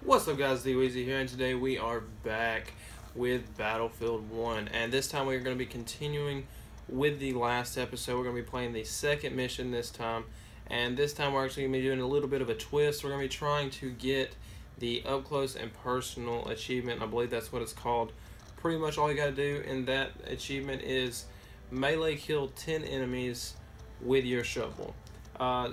What's up guys, The Weezy here, and today we are back with Battlefield 1, and this time we're going to be continuing with the last episode. We're going to be playing the second mission this time, and this time we're actually going to be doing a little bit of a twist. We're going to be trying to get the up close and personal achievement. I believe that's what it's called. Pretty much all you got to do in that achievement is melee kill 10 enemies with your shovel.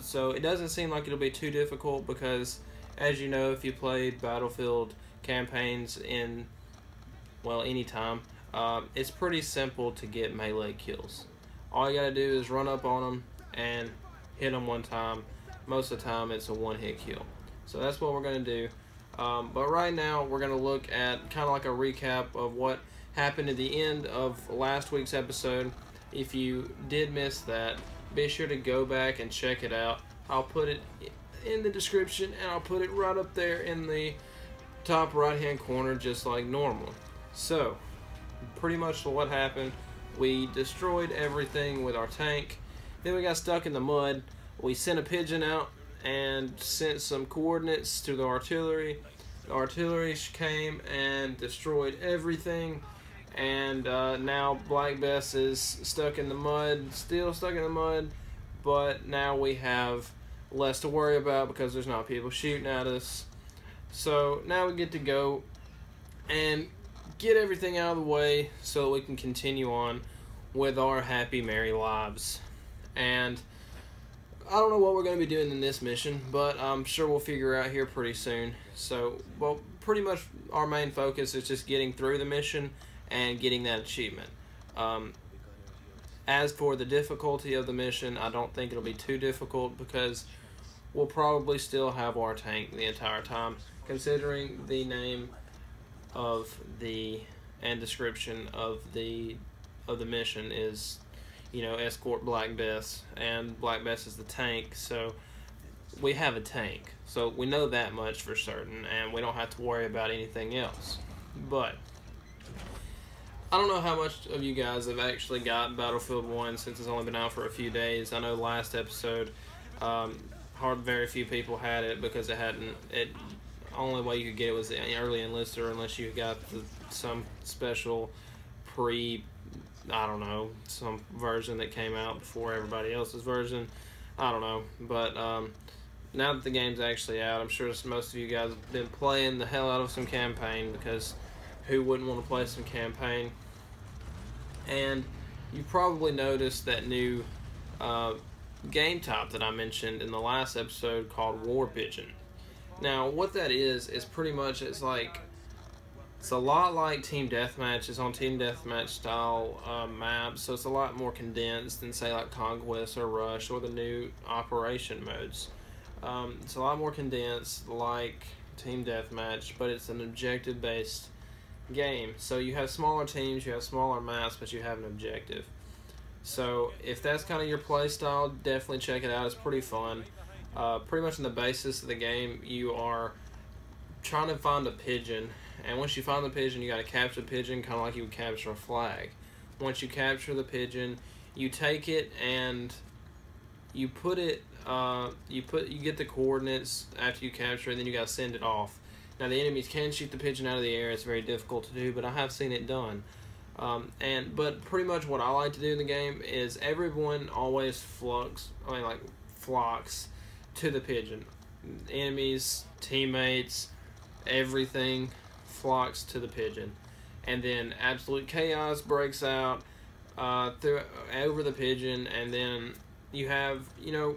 So it doesn't seem like it'll be too difficult because, as you know, if you played Battlefield campaigns in, well, any time, it's pretty simple to get melee kills. All you gotta do is run up on them and hit them one time. Most of the time it's a one-hit kill. So that's what we're gonna do. But right now we're gonna look at kind of like a recap of what happened at the end of last week's episode. If you did miss that, be sure to go back and check it out. I'll put it in the description, and I'll put it right up there in the top right hand corner just like normal. So pretty much what happened, we destroyed everything with our tank, then we got stuck in the mud. We sent a pigeon out and sent some coordinates to the artillery. The artillery came and destroyed everything, and now Black Bess is stuck in the mud, still stuck in the mud, but now we have less to worry about because there's not people shooting at us. So now we get to go and get everything out of the way so that we can continue on with our happy merry lives. And I don't know what we're going to be doing in this mission, but I'm sure we'll figure out here pretty soon. So, well, pretty much our main focus is just getting through the mission and getting that achievement. As for the difficulty of the mission, I don't think it'll be too difficult because we'll probably still have our tank the entire time, considering the name of the and description of the mission is, you know, escort Black Bess, and Black Bess is the tank, so we have a tank. So we know that much for certain, and we don't have to worry about anything else. But I don't know how much of you guys have actually got Battlefield 1 since it's only been out for a few days. I know last episode, very few people had it because only way you could get it was the early enlister, unless you got some special I don't know, some version that came out before everybody else's version. I don't know, but now that the game's actually out, I'm sure most of you guys have been playing the hell out of some campaign, because who wouldn't want to play some campaign? And you probably noticed that new game type that I mentioned in the last episode called War Pigeon. Now, what that is pretty much, it's a lot like Team Deathmatch. It's on Team Deathmatch style maps, so it's a lot more condensed than, say, like Conquest or Rush or the new Operation modes. It's a lot more condensed like Team Deathmatch, but it's an objective-based game. So you have smaller teams, you have smaller maps, but you have an objective. So if that's kind of your play style, definitely check it out. It's pretty fun. Pretty much in the basis of the game, you are trying to find a pigeon, and once you find the pigeon, you got to capture the pigeon, kind of like you would capture a flag. Once you capture the pigeon, you take it and you put it, you get the coordinates after you capture it, and then you got to send it off. Now, the enemies can shoot the pigeon out of the air. It's very difficult to do, but I have seen it done. But pretty much what I like to do in the game is everyone always flocks to the pigeon. Enemies, teammates, everything flocks to the pigeon. And then absolute chaos breaks out over the pigeon, and then you have, you know,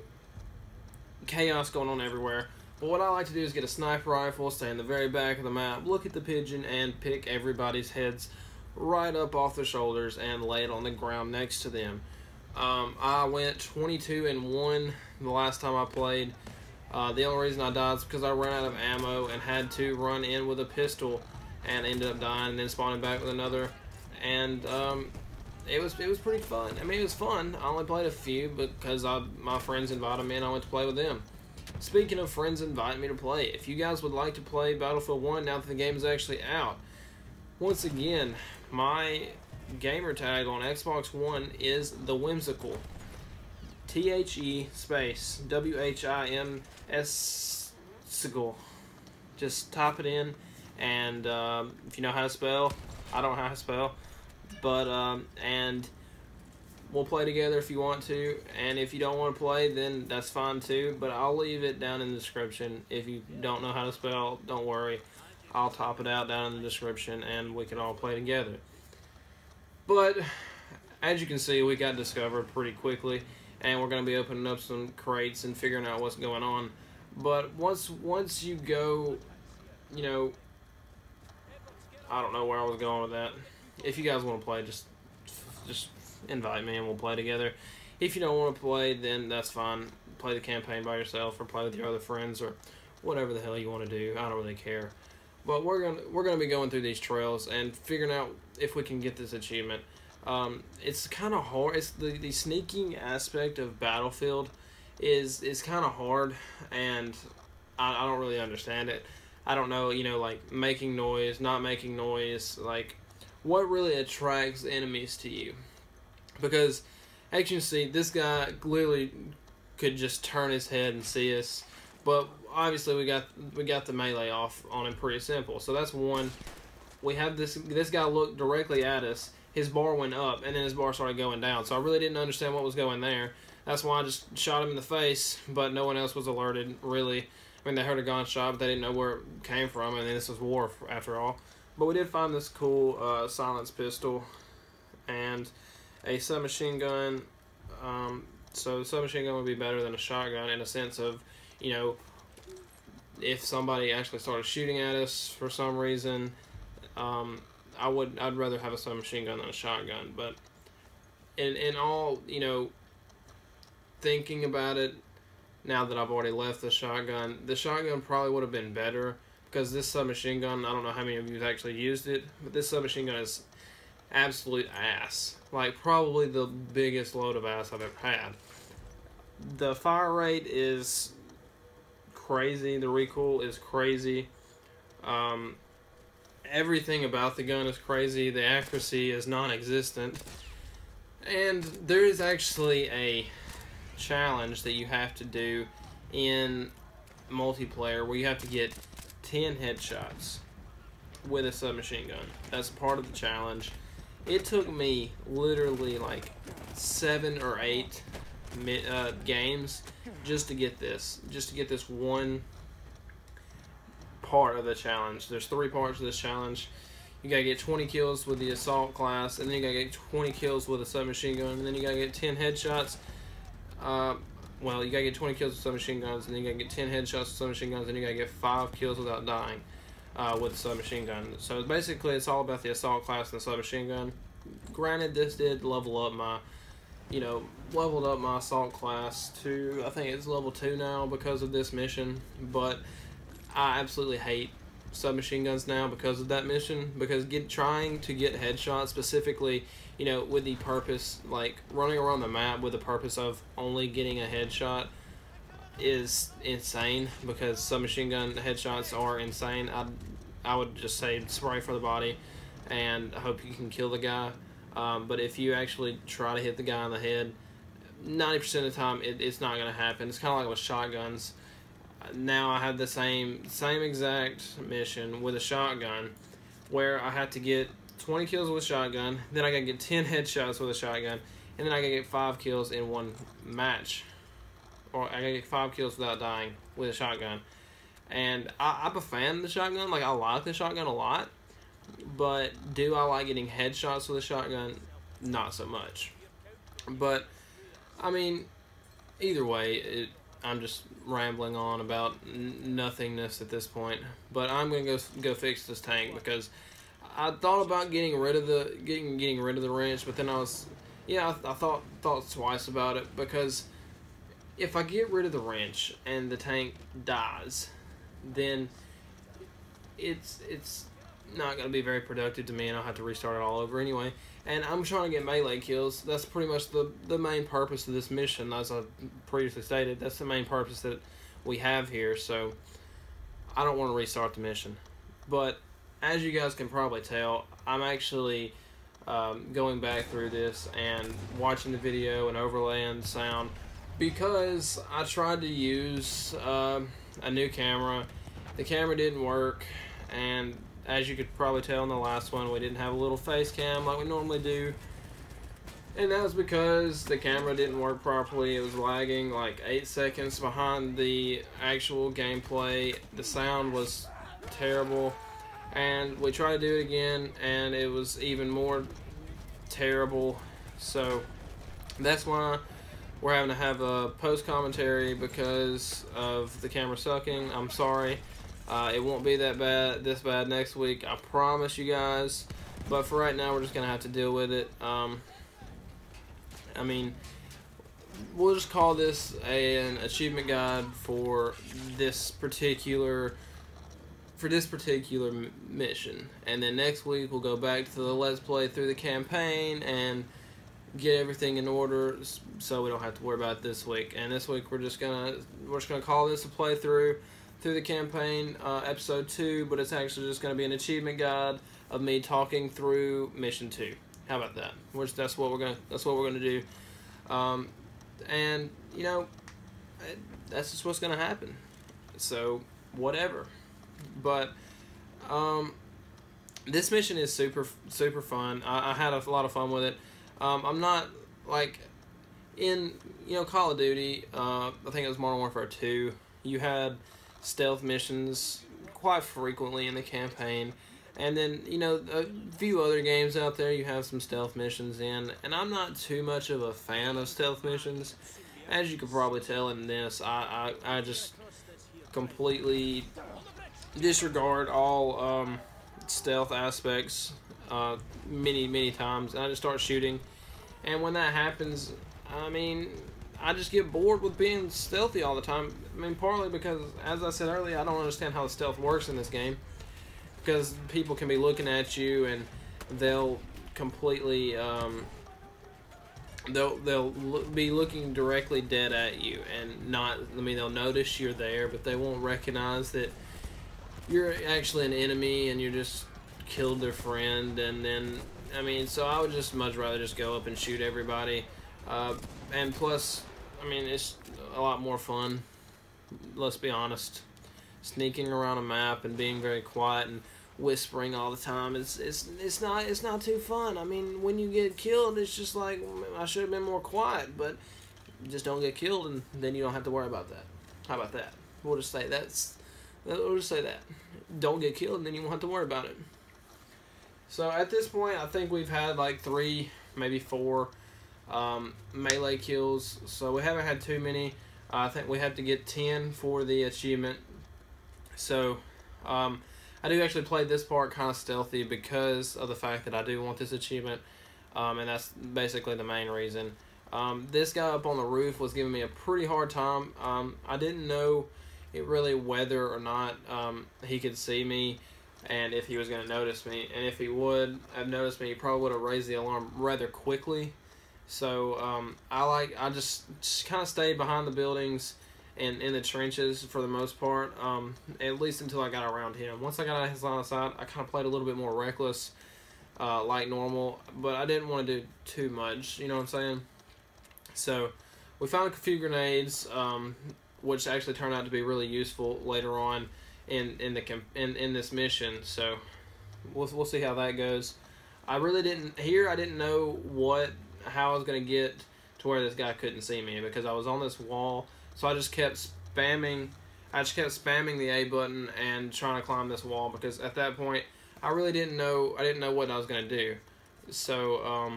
chaos going on everywhere. But what I like to do is get a sniper rifle, stay in the very back of the map, look at the pigeon, and pick everybody's heads right up off their shoulders and lay it on the ground next to them. I went 22-1 the last time I played. The only reason I died is because I ran out of ammo and had to run in with a pistol and ended up dying and then spawning back with another. And it was pretty fun. I mean, it was fun. I only played a few because my friends invited me and I went to play with them. Speaking of friends inviting me to play, if you guys would like to play Battlefield 1 now that the game is actually out, once again, my gamer tag on Xbox One is The Whimsical. THE space WHIMSICAL. Just type it in, and if you know how to spell, I don't know how to spell, but and we'll play together if you want to, and if you don't want to play, then that's fine too, but I'll leave it down in the description. If you don't know how to spell, don't worry. I'll top it out down in the description, and we can all play together. But as you can see, we got discovered pretty quickly, and we're going to be opening up some crates and figuring out what's going on. But once you go, you know, I don't know where I was going with that. If you guys want to play, just invite me and we'll play together. If you don't want to play, then that's fine. Play the campaign by yourself, or play with your other friends, or whatever the hell you want to do. I don't really care. But we're gonna be going through these trails and figuring out if we can get this achievement. It's kind of hard. It's the sneaking aspect of Battlefield is kind of hard, and I don't really understand it. I don't know, you know, like making noise, not making noise, like what really attracts enemies to you. Because as you can see, this guy clearly could just turn his head and see us, but obviously we got the melee off on him pretty simple. So that's one. We have this guy look directly at us. His bar went up, and then his bar started going down. So I really didn't understand what was going there. That's why I just shot him in the face, but no one else was alerted, really. I mean, they heard a gunshot, but they didn't know where it came from, and this was war, after all. But we did find this cool silenced pistol and a submachine gun. So the submachine gun would be better than a shotgun in a sense of, you know, if somebody actually started shooting at us for some reason, I'd rather have a submachine gun than a shotgun. But in all, you know, thinking about it, now that I've already left the shotgun probably would have been better, because this submachine gun, I don't know how many of you have actually used it, but this submachine gun is absolute ass. Like, probably the biggest load of ass I've ever had. The fire rate is crazy. The recoil is crazy. Everything about the gun is crazy. The accuracy is non-existent. And there is actually a challenge that you have to do in multiplayer where you have to get 10 headshots with a submachine gun. That's part of the challenge. It took me literally like 7 or 8 games just to get this one part of the challenge. There's 3 parts of this challenge. You gotta get 20 kills with the assault class, and then you gotta get 20 kills with a submachine gun, and then you gotta get 10 headshots. Well, you gotta get 20 kills with submachine guns, and then you gotta get 10 headshots with submachine guns, and you gotta get 5 kills without dying with a submachine gun. So basically, it's all about the assault class and the submachine gun. Granted, this did level up my, leveled up my assault class to, I think it's level 2 now because of this mission, but I absolutely hate submachine guns now because of that mission, because trying to get headshots specifically, with the purpose, like running around the map with the purpose of only getting a headshot is insane, because submachine gun headshots are insane. I would just say spray for the body and I hope you can kill the guy, but if you actually try to hit the guy in the head, 90% of the time it's not going to happen. It's kind of like with shotguns. Now I have the same exact mission with a shotgun, where I had to get 20 kills with a shotgun, then I gotta get 10 headshots with a shotgun, and then I gotta get 5 kills in one match, or I gotta get 5 kills without dying with a shotgun. And I'm a fan of the shotgun. Like, I like the shotgun a lot, but do I like getting headshots with a shotgun? Not so much. But I mean, either way, I'm just rambling on about nothingness at this point. But I'm gonna go fix this tank, because I thought about getting rid of the wrench, but then I thought twice about it, because if I get rid of the wrench and the tank dies, then it's not gonna be very productive to me, and I'll have to restart it all over anyway. And I'm trying to get melee kills. That's pretty much the main purpose of this mission, as I previously stated. That's the main purpose that we have here, so I don't want to restart the mission. But as you guys can probably tell, I'm actually going back through this and watching the video and overlaying the sound, because I tried to use a new camera, the camera didn't work, and as you could probably tell in the last one, we didn't have a little face cam like we normally do. And that was because the camera didn't work properly. It was lagging like 8 seconds behind the actual gameplay. The sound was terrible. And we tried to do it again, and it was even more terrible. So that's why we're having to have a post commentary because of the camera sucking. I'm sorry. It won't be this bad next week, I promise you guys. But for right now, we're just gonna have to deal with it. I mean, we'll just call this an achievement guide for this particular mission, and then next week we'll go back to the Let's Play through the campaign and get everything in order, so we don't have to worry about it this week. And this week we're just gonna call this a playthrough through the campaign, episode 2, but it's actually just gonna be an achievement guide of me talking through mission 2. How about that? That's what we're gonna do, and you know, that's just what's gonna happen. So whatever. But this mission is super fun. I had a lot of fun with it. I'm not like in Call of Duty. I think it was Modern Warfare 2. You had stealth missions quite frequently in the campaign. And then, a few other games out there, you have some stealth missions in. And I'm not too much of a fan of stealth missions. As you could probably tell in this, I just completely disregard all stealth aspects many times. And I just start shooting. And when that happens, I mean, I just get bored with being stealthy all the time. I mean, partly because, as I said earlier, I don't understand how the stealth works in this game. Because people can be looking at you and they'll completely they'll be looking directly dead at you and not, I mean, they'll notice you're there, but they won't recognize that you're actually an enemy and you just killed their friend. And then, I mean, so I would just much rather just go up and shoot everybody, and plus, I mean, it's a lot more fun, let's be honest. Sneaking around a map and being very quiet and whispering all the time, it's not too fun. I mean, when you get killed, it's just like, I should have been more quiet, but you just don't get killed, and then you don't have to worry about that. How about that? We'll just say that. Don't get killed, and then you won't have to worry about it. So at this point, I think we've had like 3, maybe 4 melee kills. So we haven't had too many. I think we have to get 10 for the achievement. So I do actually play this part kind of stealthy because of the fact that I do want this achievement, and that's basically the main reason. This guy up on the roof was giving me a pretty hard time. I didn't know whether or not he could see me and if he was going to notice me. And if he would have noticed me, he probably would have raised the alarm rather quickly. So I just kind of stayed behind the buildings and in the trenches for the most part, at least until I got around him. Once I got out of his line of sight, I kind of played a little bit more reckless, like normal, but I didn't want to do too much, you know what I'm saying? So we found a few grenades, which actually turned out to be really useful later on in this mission. So we'll see how that goes. I didn't know how I was going to get to where this guy couldn't see me, because I was on this wall. So I just kept spamming the A button and trying to climb this wall, because at that point I didn't know what I was going to do. So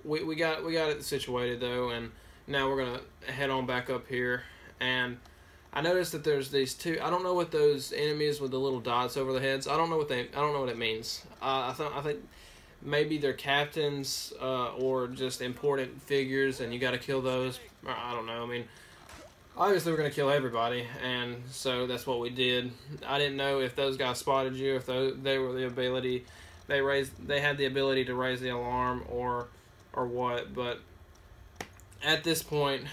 we got it situated though, and now we're going to head on back up here. And I noticed that there's these 2, I don't know what those enemies with the little dots over their heads, I don't know what it means. I think maybe they're captains, or just important figures, and you got to kill those. I don't know. I mean, obviously we're going to kill everybody, and so that's what we did. I didn't know if those guys spotted you, if they had the ability to raise the alarm or what, but at this point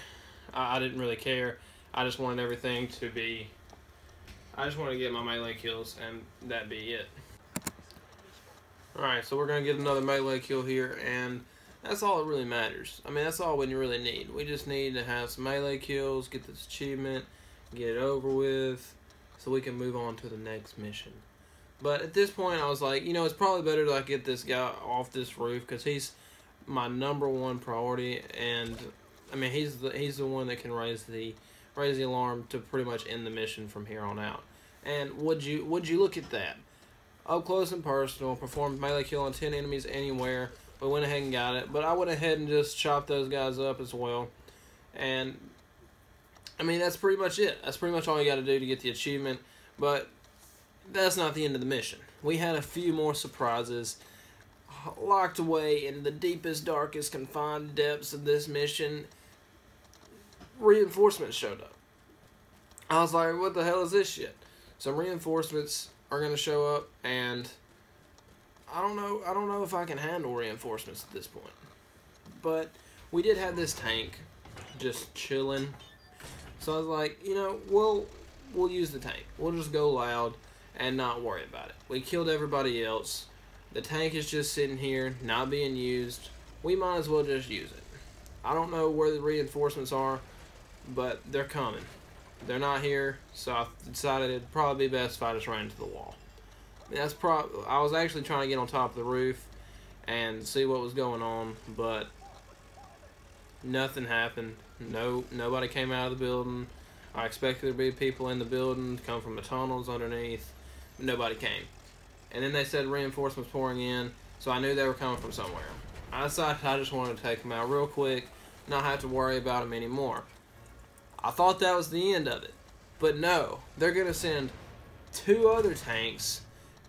I didn't really care. I just wanted everything to be, I just wanted to get my melee kills, and that be it. Alright, so we're going to get another melee kill here, and that's all that really matters. I mean, that's all we really need. We just need to have some melee kills, get this achievement, get it over with, so we can move on to the next mission. But at this point, I was like, it's probably better to get this guy off this roof because he's my #1 priority, and I mean he's the one that can raise the alarm to pretty much end the mission from here on out. And would you look at that? Up close and personal, performed melee kill on 10 enemies anywhere. We went ahead and got it, but I went ahead and just chopped those guys up as well. And I mean, that's pretty much it. That's pretty much all you got to do to get the achievement. But that's not the end of the mission. We had a few more surprises. Locked away in the deepest, darkest, confined depths of this mission, reinforcements showed up. I was like, what the hell is this shit? Some reinforcements are going to show up, and I don't know if I can handle reinforcements at this point. But we did have this tank just chilling. So I was like, we'll use the tank. We'll just go loud and not worry about it. We killed everybody else. The tank is just sitting here, not being used. We might as well just use it. I don't know where the reinforcements are, but they're coming. They're not here, so I decided it'd probably be best if I just ran into the wall. I was actually trying to get on top of the roof and see what was going on, but nothing happened. Nobody came out of the building. I expected there to be people in the building to come from the tunnels underneath. Nobody came. And then they said reinforcements pouring in, so I knew they were coming from somewhere. I decided I just wanted to take them out real quick, not have to worry about them anymore. I thought that was the end of it. But no, they're going to send 2 other tanks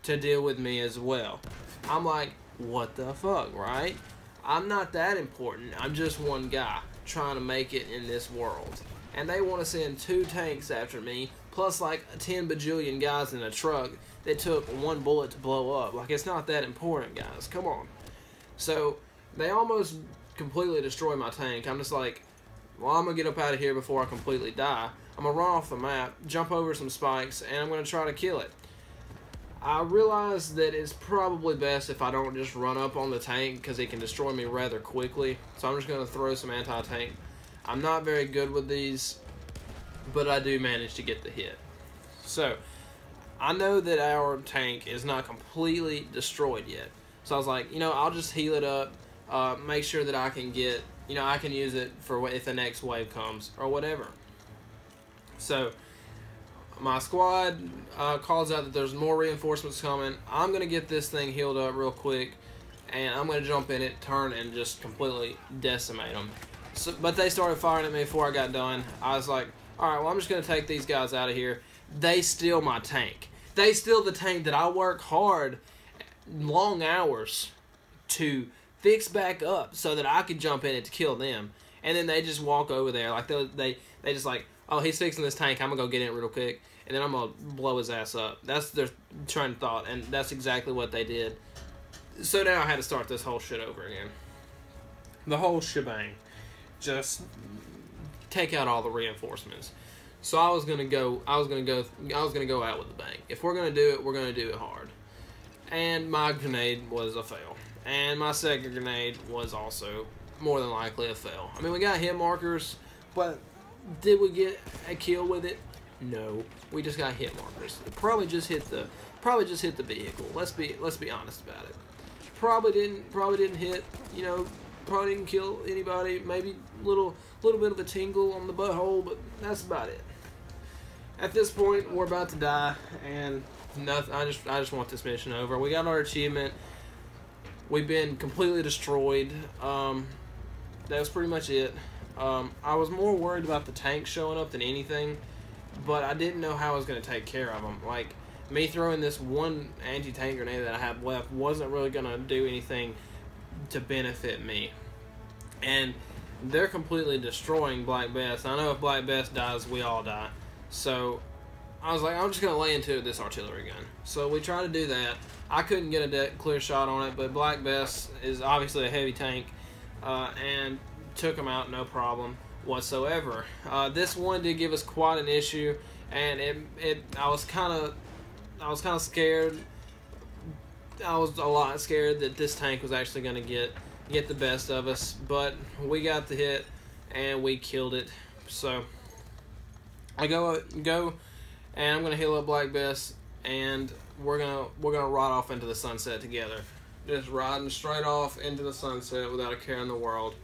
to deal with me as well. I'm like, what the fuck, right? I'm not that important. I'm just one guy trying to make it in this world. And they want to send 2 tanks after me, plus like 10 bajillion guys in a truck that took 1 bullet to blow up. Like, it's not that important, guys. Come on. So, they almost completely destroy my tank. I'm just like, well, I'm going to get up out of here before I completely die. I'm going to run off the map, jump over some spikes, and I'm going to try to kill it. I realize that it's probably best if I don't just run up on the tank because it can destroy me rather quickly. So I'm just going to throw some anti-tank. I'm not very good with these, but I do manage to get the hit. So, I know that our tank is not completely destroyed yet. So I was like, I'll just heal it up, make sure that I can get, I can use it for if the next wave comes or whatever. So, my squad calls out that there's more reinforcements coming. I'm going to get this thing healed up real quick, and I'm going to jump in it, turn, and just completely decimate them. So, but they started firing at me before I got done. I was like, alright, well, I'm just going to take these guys out of here. They steal my tank. They steal the tank that I work hard, long hours, to fix back up so that I could jump in it to kill them. And then they just walk over there. Like, they just like, oh, he's fixing this tank. I'm going to go get in it real quick. And then I'm going to blow his ass up. That's their train of thought. And that's exactly what they did. So now I had to start this whole shit over again. The whole shebang. Just take out all the reinforcements. So I was gonna go out with a bang. If we're gonna do it, we're gonna do it hard. And my grenade was a fail. And my second grenade was also more than likely a fail. I mean, we got hit markers, but did we get a kill with it? No. We just got hit markers. It probably just hit the vehicle. Let's be honest about it. Probably didn't hit, probably didn't kill anybody. Maybe little bit of a tingle on the butthole, but that's about it. At this point, we're about to die, and nothing. I just want this mission over. We got our achievement. We've been completely destroyed. That was pretty much it. I was more worried about the tank showing up than anything, but I didn't know how I was going to take care of them. Like, me throwing this one anti-tank grenade that I have left wasn't really going to do anything to benefit me. And they're completely destroying Black Bess. I know if Black Bess dies, we all die. So I was like, I'm just going to lay into this artillery gun. So we tried to do that. I couldn't get a clear shot on it, but Black Bess is obviously a heavy tank, and took him out no problem whatsoever. This one did give us quite an issue, and I was kind of scared. I was a lot scared that this tank was actually going to get the best of us, but we got the hit and we killed it. So I go and I'm gonna heal up Black Bess, and we're gonna ride off into the sunset together. Just riding straight off into the sunset without a care in the world,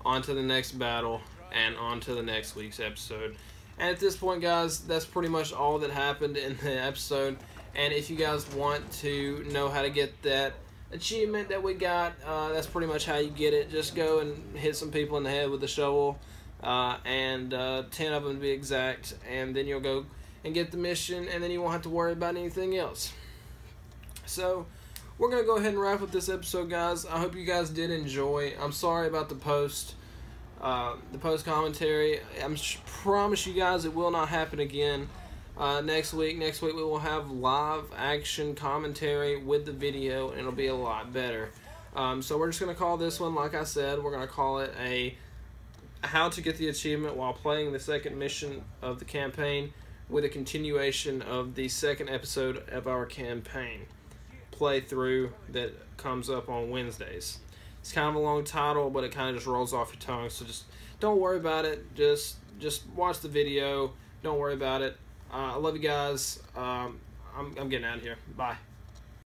onto the next battle, and onto the next week's episode. And at this point, guys, that's pretty much all that happened in the episode. And if you guys want to know how to get that achievement that we got, that's pretty much how you get it. Just go and hit some people in the head with a shovel, and 10 of them to be exact, and then you'll go and get the mission, and then you won't have to worry about anything else. So we're going to go ahead and wrap up this episode, guys. I hope you guys did enjoy. I'm sorry about the post commentary. I promise you guys it will not happen again. Next week we will have live action commentary with the video, and it'll be a lot better. So we're just going to call this one, like I said, we're going to call it a how to get the achievement while playing the second mission of the campaign, with a continuation of the second episode of our campaign playthrough that comes up on Wednesdays. It's kind of a long title, but it kind of just rolls off your tongue, so just don't worry about it. Just watch the video. Don't worry about it. I love you guys. I'm getting out of here. Bye.